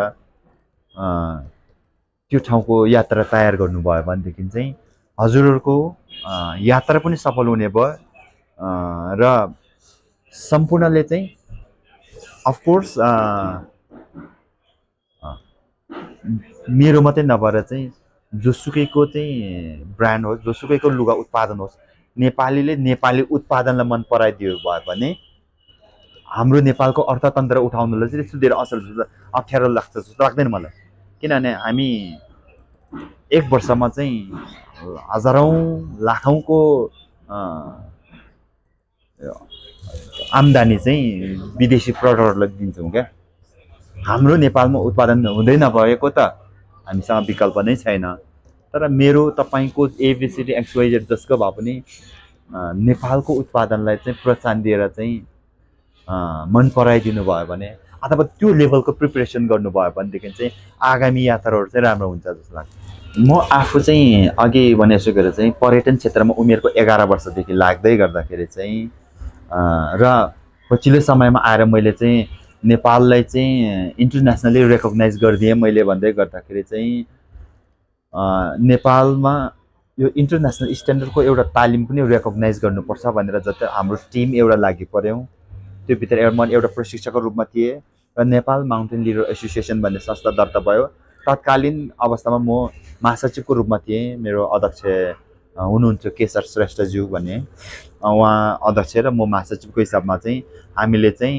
त्यो ठाउँको यात्रा तयार गर्नुभयो भनेदेखि चाहिँ हजुरहरूको यात्रा पनि सफल हुने भयो र सम्पूर्णले चाहिँ अफकोर्स मेरो मात्रै नभएर चाहिँ जोसुकैको चाहिँ ब्रान्ड होस्, जोसुकैको लुगा उत्पादन होस्, नेपालीले नेपाली उत्पादनलाई मन पराइदियो भयो भने हाम्रो नेपालको अर्थतन्त्र उठाउनलाई चाहिँ त्यस्तो धेरै अप्ठ्यारो लाग्छ जस्तो लाग्दैन मलाई। किनभने हामी एक वर्षमा चाहिँ हजारौँ लाखौँको आम्दानी चाहिँ विदेशी प्रडक्टहरूलाई दिन्छौँ क्या। हाम्रो नेपालमा उत्पादन हुँदै नभएको त हामीसँग विकल्प नै छैन। तर मेरो तपाईँको एबिसिडी एक्सवाइजेड जसको भए पनि नेपालको उत्पादनलाई चाहिँ प्रोत्साहन दिएर चाहिँ मन पराइदिनु भयो भने अथवा त्यो लेभलको प्रिपरेसन गर्नुभयो भनेदेखि चाहिँ आगामी यात्राहरू चाहिँ राम्रो हुन्छ जस्तो लाग्छ। म आफू चाहिँ अघि भनेसकेर चाहिँ पर्यटन क्षेत्रमा उमेरको 11 वर्षदेखि लाग्दै गर्दाखेरि चाहिँ र पछिल्लो समयमा आएर मैले चाहिँ नेपाललाई चाहिँ इन्टरनेसनली रेकग्नाइज गरिदिएँ मैले भन्दै गर्दाखेरि चाहिँ नेपालमा यो इन्टरनेसनल स्ट्यान्डर्डको एउटा तालिम पनि रेकग्नाइज गर्नुपर्छ भनेर जति हाम्रो टिम एउटा लागि पऱ्यौँ। त्यो भित्र म एउटा प्रशिक्षकको रूपमा थिएँ र नेपाल माउन्टेन लिडर एसोसिएसन भन्ने संस्था दर्ता भयो। तत्कालीन अवस्थामा म महासचिवको रूपमा थिएँ। मेरो अध्यक्ष हुनुहुन्छ केशर श्रेष्ठज्यू भन्ने, उहाँ अध्यक्ष र म महासचिवको हिसाबमा चाहिँ हामीले चाहिँ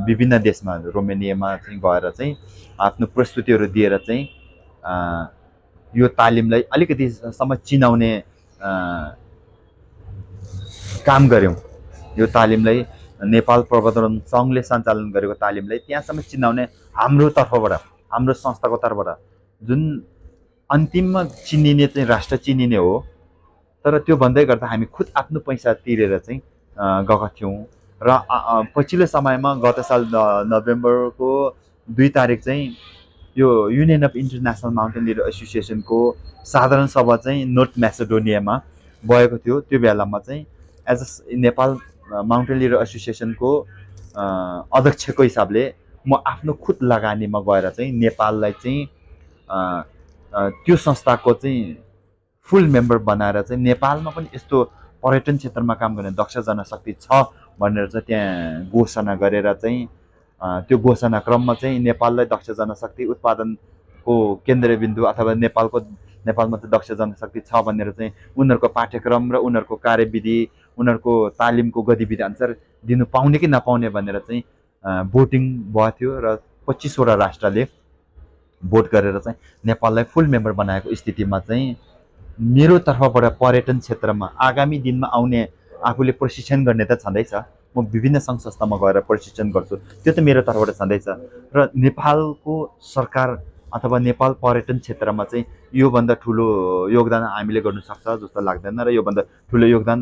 विभिन्न देशमा रोमेनियामा चाहिँ गएर चाहिँ आफ्नो प्रस्तुतिहरू दिएर चाहिँ यो तालिमलाई अलिकतिसम्म चिनाउने काम गऱ्यौँ। यो तालिमलाई नेपाल पर्वतारोहण सङ्घले सञ्चालन गरेको तालिमलाई त्यहाँसम्म चिनाउने हाम्रो तर्फबाट, हाम्रो संस्थाको तर्फबाट जुन अन्तिममा चिनिने चाहिँ राष्ट्र चिनिने हो। तर त्यो भन्दै गर्दा हामी खुद आफ्नो पैसा तिरेर चाहिँ गएका थियौँ। र पछिल्लो समयमा गत साल नोभेम्बरको 2 तारिक चाहिँ यो union of international mountain leader एसोसिएसनको साधारण सभा चाहिँ नर्थ म्यासेडोनियामा भएको थियो। त्यो बेलामा चाहिँ as a Nepal mountain leader एसोसिएसनको अध्यक्षको हिसाबले म आफ्नो खुद लगानीमा गएर चाहिँ नेपाललाई चाहिँ त्यो संस्थाको चाहिँ फुल मेम्बर बनाएर चाहिँ नेपालमा पनि यस्तो पर्यटन क्षेत्रमा काम गर्ने दक्ष जनशक्ति छ भनेर चाहिँ त्यहाँ घोषणा गरेर चाहिँ त्यो घोषणा क्रममा चाहिँ नेपाललाई दक्ष जनशक्ति उत्पादनको केन्द्रबिन्दु अथवा नेपालमा चाहिँ दक्ष जनशक्ति छ भनेर चाहिँ उनीहरूको पाठ्यक्रम र उनीहरूको कार्यविधि, उनीहरूको तालिमको गतिविधि अनुसार दिनु पाउने कि नपाउने भनेर चाहिँ भोटिङ भएको थियो र 25वटा राष्ट्रले भोट गरेर चाहिँ नेपाललाई फुल मेम्बर बनाएको स्थितिमा चाहिँ मेरो तर्फबाट पर्यटन क्षेत्रमा आगामी दिनमा आउने आफूले प्रशिक्षण गर्ने त छँदैछ। म विभिन्न सङ्घ संस्थामा गएर प्रशिक्षण गर्छु, त्यो त मेरो तर्फबाट छँदैछ। र नेपालको सरकार अथवा नेपाल पर्यटन क्षेत्रमा चाहिँ योभन्दा ठुलो योगदान हामीले गर्नु सक्छ जस्तो लाग्दैन र योभन्दा ठुलो योगदान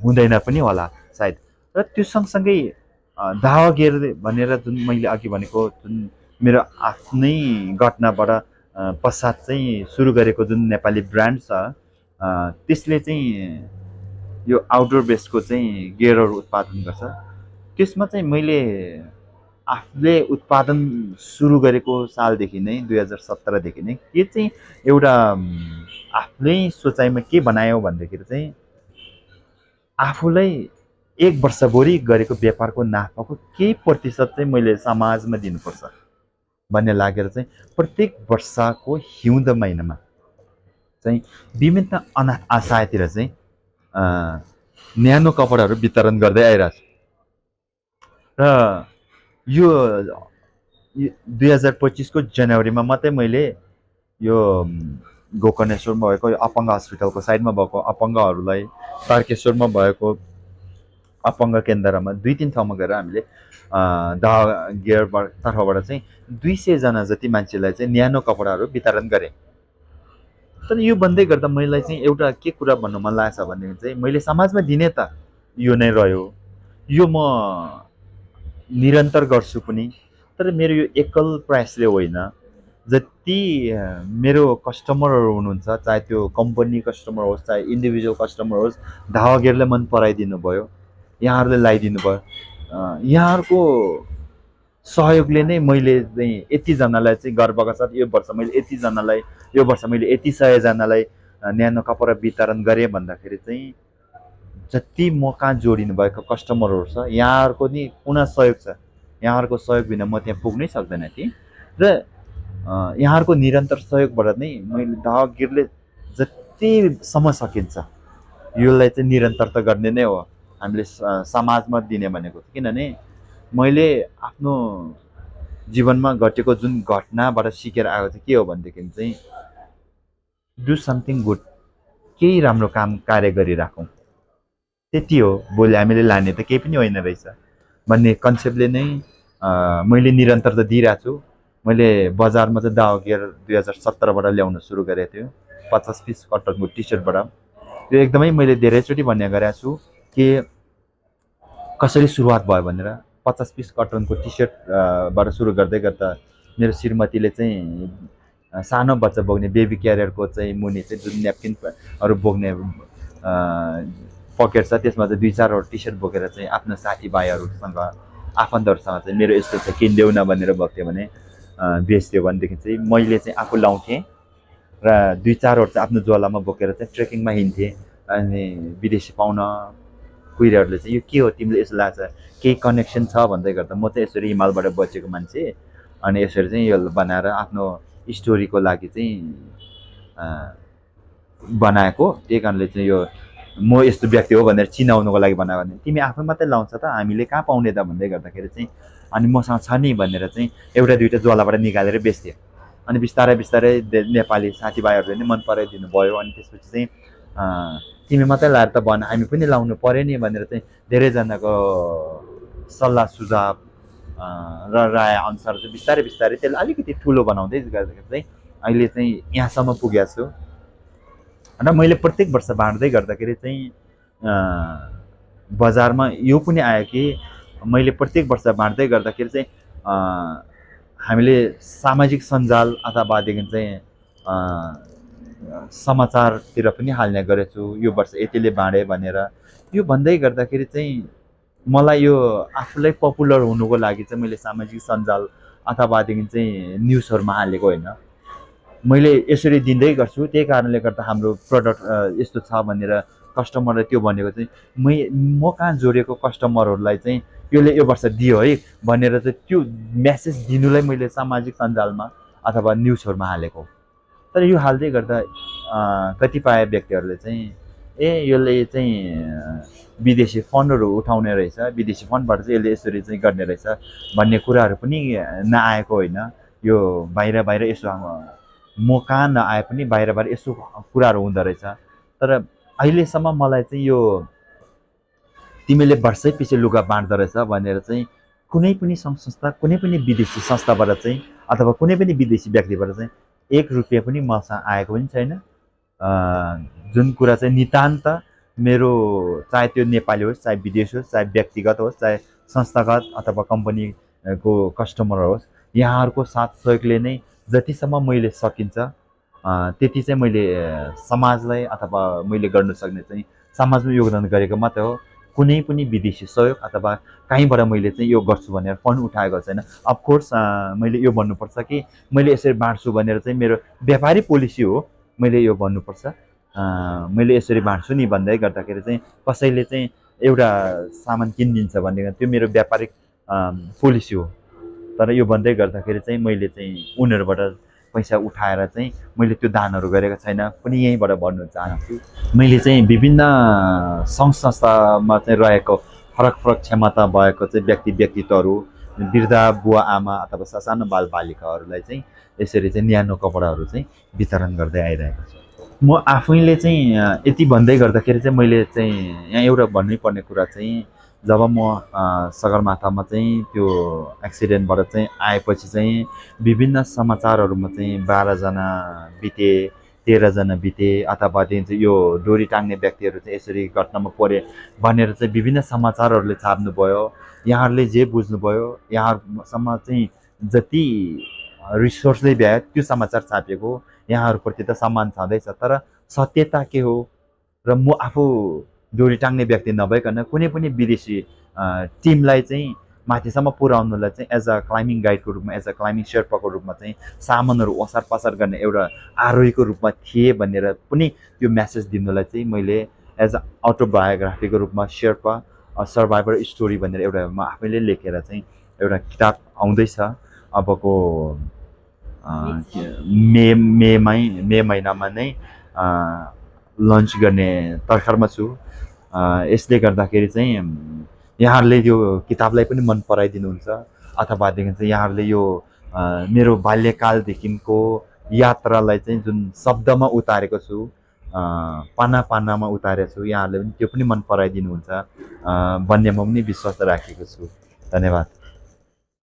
हुँदैन पनि होला सायद। र त्यो सँगसँगै दावागिर भनेर जुन मैले अघि भनेको जुन मेरो आफ्नै घटनाबाट पश्चात चाहिँ सुरु गरेको जुन नेपाली ब्रान्ड छ त्यसले चाहिँ यो आउटडोर बेसको चाहिँ गियरहरू उत्पादन गर्छ। त्यसमा चाहिँ मैले आफूले उत्पादन सुरु गरेको सालदेखि नै 2017देखि नै के चाहिँ एउटा आफ्नै सोचाइमा के बनायो भन्दाखेरि चाहिँ आफूलाई 1 वर्षभरि गरेको व्यापारको नाफाको केही प्रतिशत चाहिँ मैले समाजमा दिनुपर्छ भन्ने लागेर चाहिँ प्रत्येक वर्षको हिउँद महिनामा चाहिँ विभिन्न अनाथ आश्रयतिर चाहिँ न्यानो कपडाहरू वितरण गर्दै आइरहेको छु। र यो 2025को जनवरीमा मात्रै मैले यो गोकर्णेश्वरमा भएको अपाङ्ग हस्पिटलको साइडमा भएको अपाङ्गहरूलाई, तारकेश्वरमा भएको अपाङ्ग केन्द्रमा 2-3 ठाउँमा गएर हामीले दावा गियरबाट तर्फबाट चाहिँ 200 जना जति मान्छेलाई चाहिँ न्यानो कपडाहरू वितरण गरेँ। तर यो भन्दै गर्दा मलाई चाहिँ एउटा के कुरा भन्नु मन लागेको छ भनेदेखि चाहिँ मैले समाजमा दिने त यो नै रह्यो, यो म निरन्तर गर्छु पनि। तर मेरो यो एकल प्रयासले होइन, जति मेरो कस्टमरहरू हुनुहुन्छ, चाहे त्यो कम्पनी कस्टमर होस् चाहे इन्डिभिजुअल कस्टमर होस्, दावागिरले मन पराइदिनु भयो, यहाँहरूले लगाइदिनु भयो। यहाँहरूको सहयोगले नै मैले चाहिँ यतिजनालाई चाहिँ गर्वका साथ यो वर्ष मैले यति 100 जनालाई न्यानो कपडा वितरण गरेँ भन्दाखेरि चाहिँ जति म कहाँ जोडिनु भएको कस्टमरहरू छ यहाँहरूको नि पुनः सहयोग छ। यहाँहरूको सहयोग बिना म त्यहाँ पुग्नै सक्दैन थिएँ र यहाँहरूको निरन्तर सहयोगबाट नै मैले दावागिरले जतिसम्म सकिन्छ यसलाई चाहिँ निरन्तरता गर्ने नै हो हामीले समाजमा दिने भनेको। किनभने मैले आफ्नो जीवनमा घटेको जुन घटनाबाट सिकेर आएको चाहिँ के हो भनेदेखि चाहिँ डु समथिङ गुड, केही राम्रो काम कार्य गरिराखौँ, त्यति हो। भोलि हामीले लाने त केही पनि होइन रहेछ भन्ने कन्सेप्टले नै मैले निरन्तरता दिइरहेको छु। मैले बजारमा चाहिँ दावा गियर 2017बाट ल्याउन सुरु गरेको थियो, 50 पिस कटनको टी सर्टबाट। त्यो एकदमै मैले धेरैचोटि भन्ने गरेको छु कि कसरी सुरुवात भयो भनेर। 50 पिस कटनको टी सर्टबाट सुरु गर्दै गर्दा मेरो श्रीमतीले चाहिँ सानो बच्चा बोक्ने बेबी क्यारियरको चाहिँ मुनि चाहिँ जुन न्यापकिनहरू बोक्ने पकेट छ त्यसमा चाहिँ 2-4वटा टी सर्ट बोकेर चाहिँ आफ्नो साथीभाइहरूसँग आफन्तहरूसँग चाहिँ मेरो यस्तो छ किनिदेऊ न भनेर बोक्थ्यो भने बेच्थ्यो भनेदेखि चाहिँ मैले चाहिँ आफू लाउँथेँ र 2-4वटा चाहिँ आफ्नो झोलामा बोकेर चाहिँ ट्रेकिङमा हिँड्थेँ। अनि विदेशी पाहुना कुहिरहरूले चाहिँ यो के हो तिमीले यसो लाग्छ केही कनेक्सन छ भन्दै गर्दा म चाहिँ यसरी हिमालबाट बचेको मान्छे अनि यसरी चाहिँ यो बनाएर आफ्नो स्टोरीको लागि चाहिँ बनाएको, त्यही कारणले चाहिँ यो म यस्तो व्यक्ति हो भनेर चिनाउनुको लागि बनाएको। भने तिमी आफै मात्रै लाउँछ त हामीले कहाँ पाउने त भन्दै गर्दाखेरि चाहिँ अनि मसँग छ नि भनेर चाहिँ एउटा दुइटा ज्वालाबाट निकालेर बेच्थ्यो। अनि बिस्तारै बिस्तारै नेपाली साथीभाइहरूले नै मन पराइदिनु भयो। अनि त्यसपछि चाहिँ तिमी मात्रै लाएर त भन हामी पनि लाउनु पऱ्यो नि भनेर चाहिँ धेरैजनाको सल्लाह सुझाव र राय अनुसार चाहिँ बिस्तारै बिस्तारै त्यसलाई अलिकति ठुलो बनाउँदै गर्दाखेरि चाहिँ अहिले चाहिँ यहाँसम्म पुगेको छु। र मैले प्रत्येक वर्ष बाँड्दै गर्दाखेरि चाहिँ बजारमा यो पनि आयो कि मैले प्रत्येक वर्ष बाँड्दै गर्दाखेरि चाहिँ हामीले सामाजिक सञ्जाल अथवादेखि चाहिँ समाचारतिर पनि हाल्ने गरेछु यो वर्ष यतिले बाँडे भनेर। यो भन्दै गर्दाखेरि चाहिँ मलाई यो आफूलाई पपुलर हुनुको लागि चाहिँ मैले सामाजिक सञ्जाल अथवादेखि चाहिँ न्युजहरूमा हालेको होइन, मैले यसरी दिँदै गर्छु। त्यही कारणले गर्दा हाम्रो प्रडक्ट यस्तो छ भनेर कस्टमरले त्यो भनेको चाहिँ म कहाँ जोडेको कस्टमरहरूलाई चाहिँ यसले यो वर्ष दियो है भनेर चाहिँ त्यो मेसेज दिनुलाई मैले सामाजिक सञ्जालमा अथवा न्युजहरूमा हालेको। तर यो हाल्दै गर्दा कतिपय व्यक्तिहरूले चाहिँ यसले चाहिँ विदेशी फन्डहरू उठाउने रहेछ, विदेशी फन्डबाट चाहिँ यसले यसरी चाहिँ गर्ने रहेछ भन्ने कुराहरू पनि नआएको होइन। यो बाहिर बाहिर यसो म कहाँ नआए पनि बाहिर बाहिर यसो कुराहरू हुँदो रहेछ। तर अहिलेसम्म मलाई चाहिँ यो तिमीले वर्षै पछि लुगा बाँड्दो रहेछ भनेर चाहिँ कुनै पनि सङ्घ संस्था कुनै पनि विदेशी संस्थाबाट चाहिँ अथवा कुनै पनि विदेशी व्यक्तिबाट चाहिँ 1 रुपियाँ पनि मसँग आएको पनि छैन। जुन कुरा चाहिँ नितान्त मेरो चाहे त्यो नेपाली होस् चाहे विदेश होस् चाहे व्यक्तिगत होस् चाहे संस्थागत अथवा कम्पनीको कस्टमर होस् यहाँहरूको साथ सहयोगले नै जतिसम्म मैले सकिन्छ त्यति चाहिँ मैले समाजलाई अथवा मैले गर्न सक्ने चाहिँ समाजमा योगदान गरेको मात्र हो। कुनै पनि विदेशी सहयोग अथवा कहीँबाट मैले चाहिँ यो गर्छु भनेर फन्ड उठाएको छैन। अफकोर्स मैले यो भन्नुपर्छ कि मैले यसरी बाँड्छु भनेर चाहिँ मेरो व्यापारी पोलिसी हो, मैले यो भन्नुपर्छ। मैले यसरी बाँड्छु नि भन्दै गर्दाखेरि चाहिँ कसैले चाहिँ एउटा सामान किनिदिन्छ भनेदेखि त्यो मेरो व्यापारिक पोलिसी हो। तर यो भन्दै गर्दाखेरि चाहिँ मैले चाहिँ उनीहरूबाट पैसा उठाएर चाहिँ मैले त्यो दानहरू गरेको छैन पनि यहीँबाट भन्नु चाहन्छु। मैले चाहिँ विभिन्न सङ्घ संस्थामा चाहिँ रहेको फरक फरक क्षमता भएको चाहिँ व्यक्तित्वहरू वृद्ध बुवा आमा अथवा सानो बालबालिकाहरूलाई चाहिँ यसरी चाहिँ न्यानो कपडाहरू चाहिँ वितरण गर्दै आइरहेको छु। म आफैले चाहिँ यति भन्दै गर्दाखेरि चाहिँ मैले चाहिँ यहाँ एउटा भन्नै कुरा चाहिँ जब म सगरमाथामा चाहिँ त्यो एक्सिडेन्टबाट चाहिँ आएपछि चाहिँ विभिन्न समाचारहरूमा चाहिँ 12जना बिते 13जना बिते अथवा चाहिँ यो डोरी टाङ्ने व्यक्तिहरू चाहिँ यसरी घटनामा परे भनेर चाहिँ विभिन्न समाचारहरूले छाप्नुभयो। यहाँहरूले जे बुझ्नुभयो यहाँहरूसम्म चाहिँ जति रिसोर्सले भ्यायो त्यो समाचार छापिएको यहाँहरूप्रति त सम्मान छँदैछ। तर सत्यता के हो र म आफू डोरी टाङ्ने व्यक्ति नभइकन कुनै पनि विदेशी टिमलाई चाहिँ माथिसम्म पुर्याउनुलाई चाहिँ एज अ क्लाइम्बिङ गाइडको रूपमा एज अ क्लाइम्बिङ शेर्पाको रूपमा चाहिँ सामानहरू ओसार पसार गर्ने एउटा आरोहीको रूपमा थिएँ भनेर पनि त्यो मेसेज दिनुलाई चाहिँ मैले एज अ अटोबायोग्राफीको रूपमा शेर्पा सर्भाइभर स्टोरी भनेर एउटा म आफैले लेखेर चाहिँ एउटा किताब आउँदैछ अबको मे महिनामा नै लन्च गर्ने तर्खरमा छु। यसले गर्दाखेरि चाहिँ यहाँहरूले यो किताबलाई पनि मन पराइदिनुहुन्छ अथवादेखि चाहिँ यहाँहरूले यो मेरो बाल्यकालदेखिको यात्रालाई चाहिँ जुन शब्दमा उतारेको छु, पाना पानामा उतारेको छु, यहाँहरूले पनि त्यो पनि मन पराइदिनुहुन्छ भन्ने म पनि विश्वास राखेको छु। धन्यवाद।